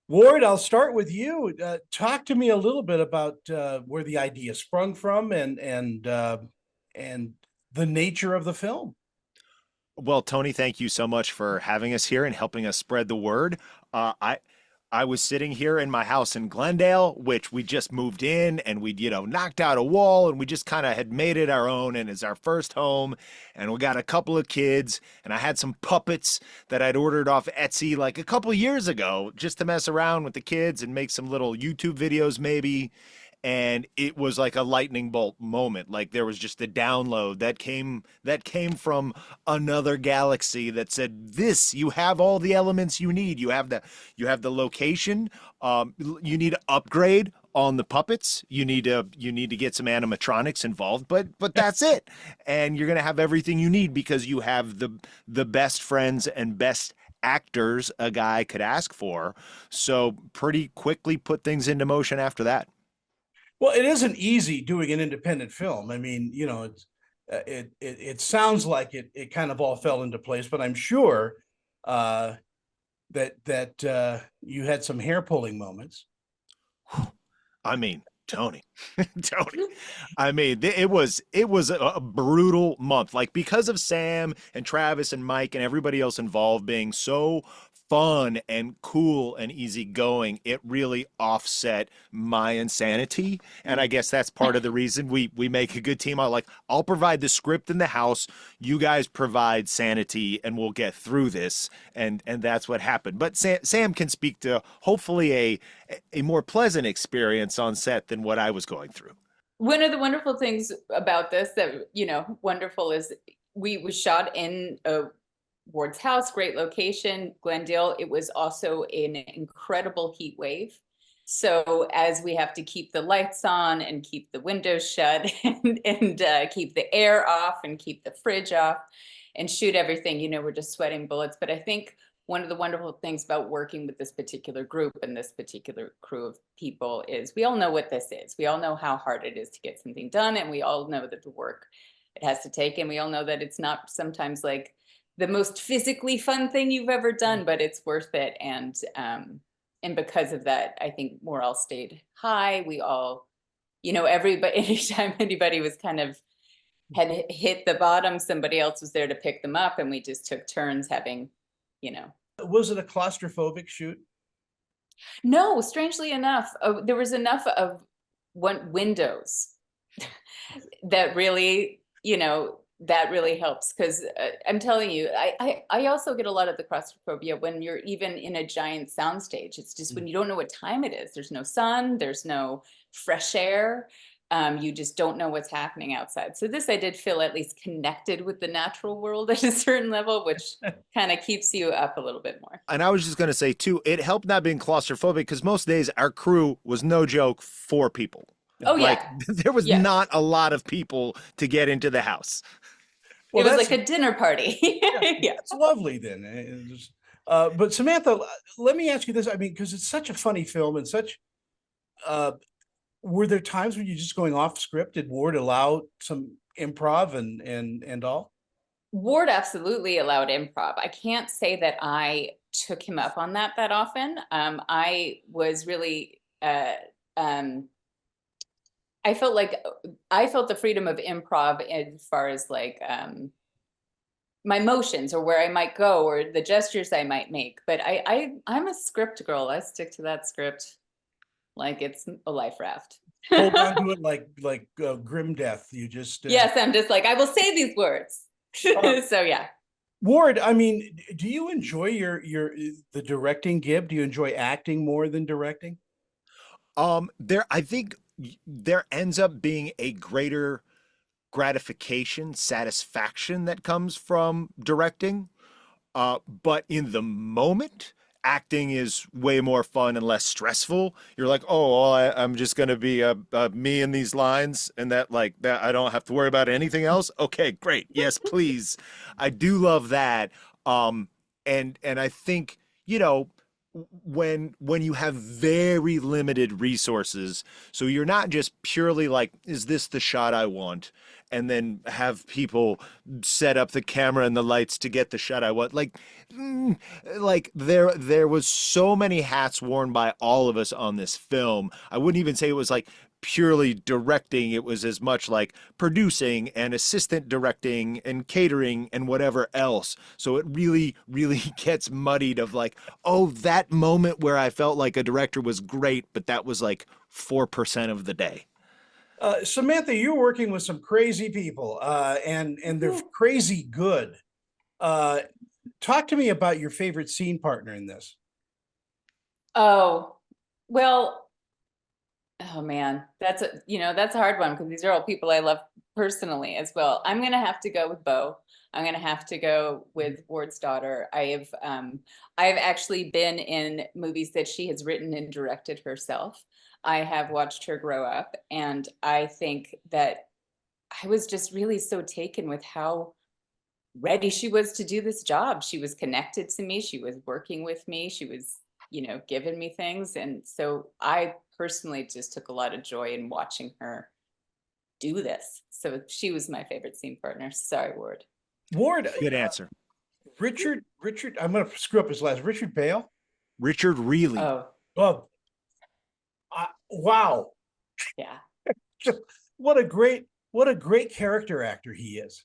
Ward, I'll start with you. Talk to me a little bit about where the idea sprung from and the nature of the film. Well, Tony, thank you so much for having us here and helping us spread the word. I was sitting here in my house in Glendale, which we just moved in, and we knocked out a wall, and we just kind of had made it our own, and it's our first home. And we got a couple of kids, and I had some puppets that I'd ordered off Etsy like a couple years ago just to mess around with the kids and make some little YouTube videos maybe. And it was like a lightning bolt moment. Like there was just a download that came from another galaxy that said, this, you have all the elements you need. You have the location. You need to upgrade on the puppets. You need to get some animatronics involved, but that's it. And you're gonna have everything you need because you have the best friends and best actors a guy could ask for. So pretty quickly put things into motion after that. Well, it isn't easy doing an independent film. I mean, it sounds like it kind of all fell into place, but I'm sure uh, that you had some hair pulling moments. I mean, Tony, Tony. I mean, it was a brutal month. Like because of Sam and Travis and Mike and everybody else involved being so fun and cool and easygoing, it really offset my insanity. And I guess that's part of the reason we make a good team. I'll provide the script in the house, you guys provide sanity, and we'll get through this. And that's what happened. But Sam can speak to hopefully a more pleasant experience on set than what I was going through. One of the wonderful things about this that, wonderful is we was shot in Ward's house, great location, Glendale. It was also an incredible heat wave. So as we have to keep the lights on and keep the windows shut and keep the air off and keep the fridge off and shoot everything, we're just sweating bullets. But I think one of the wonderful things about working with this particular group and this particular crew of people is we all know what this is. We all know how hard it is to get something done, and we all know that the work it has to take, and we all know that it's not sometimes like the most physically fun thing you've ever done, but it's worth it. And because of that, I think morale stayed high. We all, everybody, anytime anybody was kind of had hit the bottom, somebody else was there to pick them up, and we just took turns having, Was it a claustrophobic shoot? No, strangely enough, there was enough of one windows that really, that really helps because I'm telling you, I also get a lot of the claustrophobia when you're even in a giant soundstage. It's just when you don't know what time it is. There's no sun, there's no fresh air. You just don't know what's happening outside. So this, I did feel at least connected with the natural world at a certain level, which kind of keeps you up a little bit more. And I was just going to say, too, it helped not being claustrophobic because most days our crew was no joke, 4 people. Oh, Like yeah. there was Yeah. not a lot of people to get into the house. It Well, was that's like a dinner party. Yeah. it's lovely then. But Samantha, let me ask you this. I mean, because it's such a funny film and such. Uh, were there times when you're just going off script? Did Ward allow some improv and all? Ward absolutely allowed improv. I can't say that I took him up on that often. I was really, I felt like I felt the freedom of improv as far as like my motions or where I might go or the gestures I might make. But I'm a script girl. I stick to that script like it's a life raft. Hold on to it like grim death. You just Yes, I'm just like I will say these words. uh, So yeah. Ward. I mean, do you enjoy your the directing gig? Do you enjoy acting more than directing? There, I think there ends up being a greater gratification, satisfaction that comes from directing. But in the moment, acting is way more fun and less stressful. You're like, oh, well, I'm just gonna be me in these lines, and that I don't have to worry about anything else. Okay, great. Yes, please. I do love that. And I think when you have very limited resources, so you're not just purely like, is this the shot I want? and then have people set up the camera and the lights to get the shot I want. Like there was so many hats worn by all of us on this film. I wouldn't even say it was like purely directing. It was as much like producing and assistant directing and catering and whatever else. So it really, really gets muddied of like, oh, that moment where I felt like a director was great, but that was like 4% of the day. Samantha, you're working with some crazy people, and they're crazy good. Uh, Talk to me about your favorite scene partner in this. Oh, well, oh man, that's that's a hard one because these are all people I love personally as well. I'm gonna have to go with Bo. I'm gonna have to go with Ward's daughter. I've actually been in movies that she has written and directed herself. I have watched her grow up, and I think that I was just really so taken with how ready she was to do this job. She was connected to me. She was working with me. She was, giving me things. And so I personally just took a lot of joy in watching her do this. So she was my favorite scene partner. Sorry, Ward. Ward, Good answer. Richard, I'm gonna screw up his last. Richard Bale. Richard Reilly. Oh, Oh, wow! yeah. Just what a great character actor he is.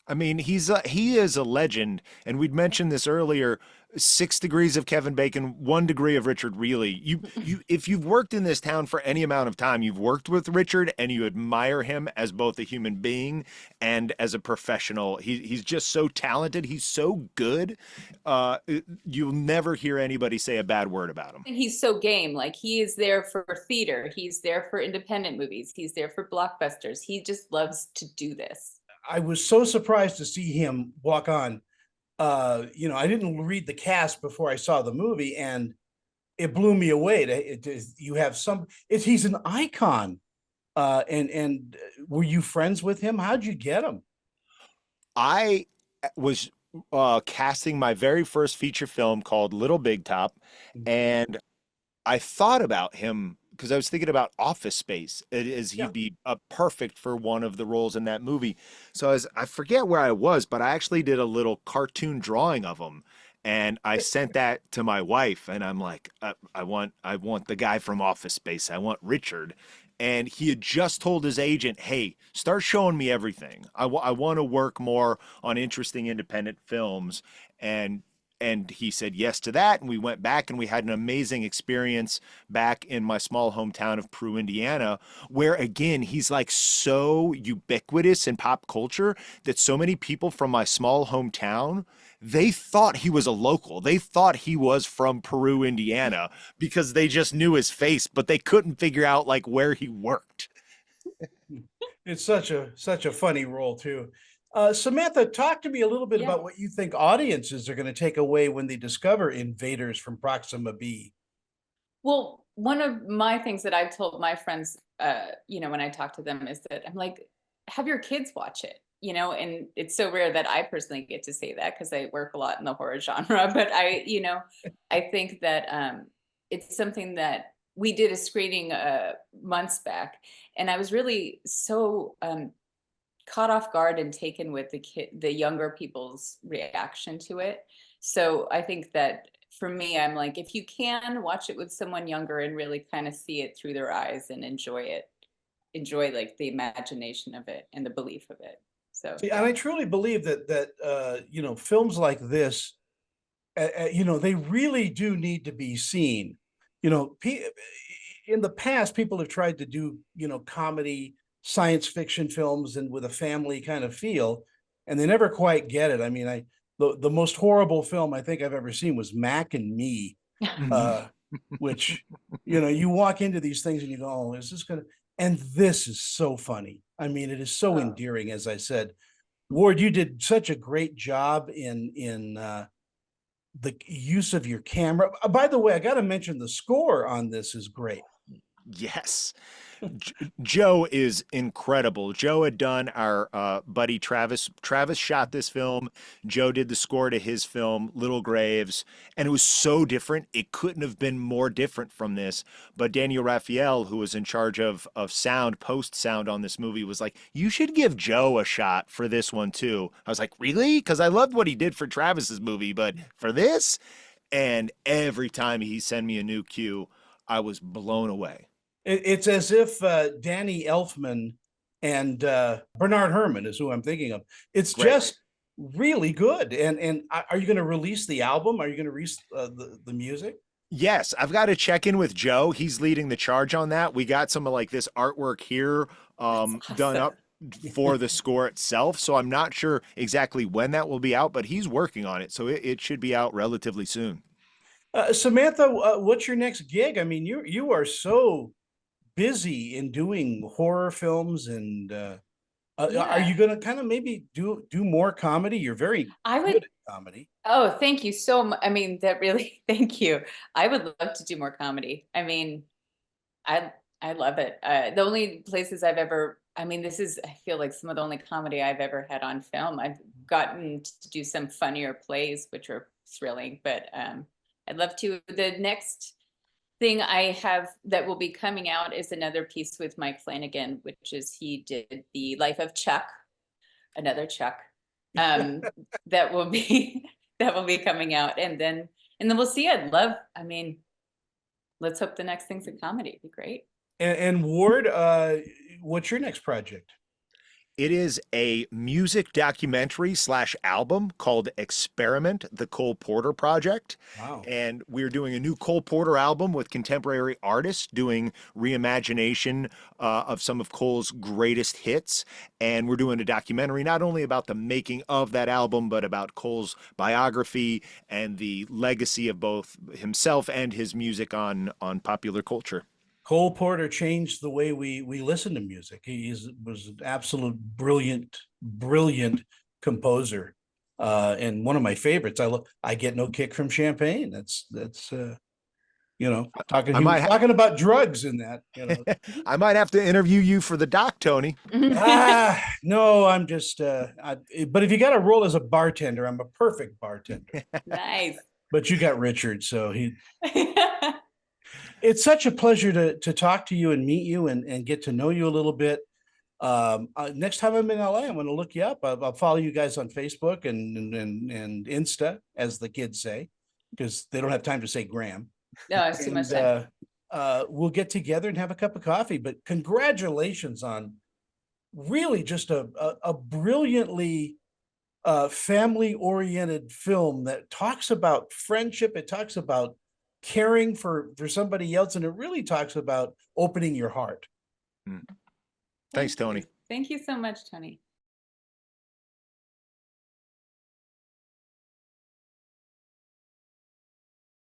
I mean, he is a legend, and we'd mentioned this earlier. 6 degrees of Kevin Bacon, 1 degree of Richard Reilly. If you've worked in this town for any amount of time, you've worked with Richard, and you admire him as both a human being and as a professional. He's just so talented. He's so good. You'll never hear anybody say a bad word about him. And he's so game. Like, he is there for theater. He's there for independent movies. He's there for blockbusters. He just loves to do this. I was so surprised to see him walk on. I didn't read the cast before I saw the movie, and it blew me away. You have he's an icon. And were you friends with him? How'd you get him? I was casting my very first feature film called Little Big Top, and I thought about him because I was thinking about Office Space as he'd be perfect for one of the roles in that movie. So I forget where I was, but I actually did a little cartoon drawing of him, and I sent that to my wife, and I'm like, I want the guy from Office Space. I want Richard. And he had just told his agent, hey, start showing me everything. I want to work more on interesting independent films. And he said yes to that. And we went back and we had an amazing experience back in my small hometown of Peru, Indiana, where again, he's like so ubiquitous in pop culture that so many people from my small hometown, they thought he was a local. They thought he was from Peru, Indiana, because they just knew his face, but they couldn't figure out like where he worked. It's such a funny role too. Samantha, talk to me a little bit about what you think audiences are going to take away when they discover Invaders from Proxima B. Well, one of my things that I've told my friends, when I talk to them is that I'm like, have your kids watch it, and it's so rare that I personally get to say that because I work a lot in the horror genre. But I think that it's something that we did a screening months back, and I was really so caught off guard and taken with the younger people's reaction to it. So I think that for me, I'm like, if you can watch it with someone younger and really kind of see it through their eyes and enjoy like the imagination of it and the belief of it. So and I truly believe that films like this, they really do need to be seen. In the past, people have tried to do comedy, science fiction films and with a family kind of feel, and they never quite get it. I mean, the most horrible film I think I've ever seen was Mac and Me, which you walk into these things and you go, oh, is this gonna? And this is so funny. I mean, it is so endearing. As I said, Ward, you did such a great job in the use of your camera. By the way, I got to mention the score on this is great. Yes. Joe is incredible. Joe had done our buddy Travis. Travis shot this film. Joe did the score to his film, Little Graves, and it was so different. It couldn't have been more different from this. But Daniel Raphael, who was in charge of sound, post sound on this movie, was like, "You should give Joe a shot for this one too." I was like, "Really?" Because I loved what he did for Travis's movie, but for this, and every time he sent me a new cue, I was blown away. It's as if Danny Elfman and Bernard Herrmann is who I'm thinking of. It's Great. just really good. And are you going to release the album? Are you going to release the music? Yes, I've got to check in with Joe. He's leading the charge on that. We got some of like this artwork here done up for the score itself. So I'm not sure exactly when that will be out, but he's working on it. So it should be out relatively soon. Samantha, what's your next gig? I mean, you are so busy in doing horror films, and are you going to kind of maybe do more comedy? You're very I would. good at comedy. Oh, thank you so much. I mean, that really, thank you. I would love to do more comedy. I mean, I love it. The only places I've ever, I mean, this is, I feel like some of the only comedy I've ever had on film. I've gotten to do some funnier plays, which are thrilling, but I'd love to. The next thing I have that will be coming out is another piece with Mike Flanagan, which is he did The Life of Chuck, another Chuck, that will be coming out, and then we'll see. I mean, let's hope the next thing's a comedy. It'd be great. And Ward, what's your next project? It is a music documentary / album called Experiment, the Cole Porter Project. Wow. And we're doing a new Cole Porter album with contemporary artists doing reimagination of some of Cole's greatest hits. And we're doing a documentary not only about the making of that album, but about Cole's biography and the legacy of both himself and his music on popular culture. Cole Porter changed the way we listen to music. He was an absolute brilliant composer, and one of my favorites. I get no kick from champagne. That's you know, talking about drugs in that. You know, I might have to interview you for the doc, Tony. No, I'm just. But if you got a role as a bartender, I'm a perfect bartender. Nice. But you got Richard, so he. It's such a pleasure to talk to you and meet you and get to know you a little bit. Next time I'm in LA, I'm going to look you up. I'll follow you guys on Facebook and Insta, as the kids say, because they don't have time to say Graham. No, it's too much time. We'll get together and have a cup of coffee. But congratulations on really just a brilliantly family-oriented film that talks about friendship. It talks about caring for somebody else, and it really talks about opening your heart. Thanks, Tony. Thank you so much, Tony.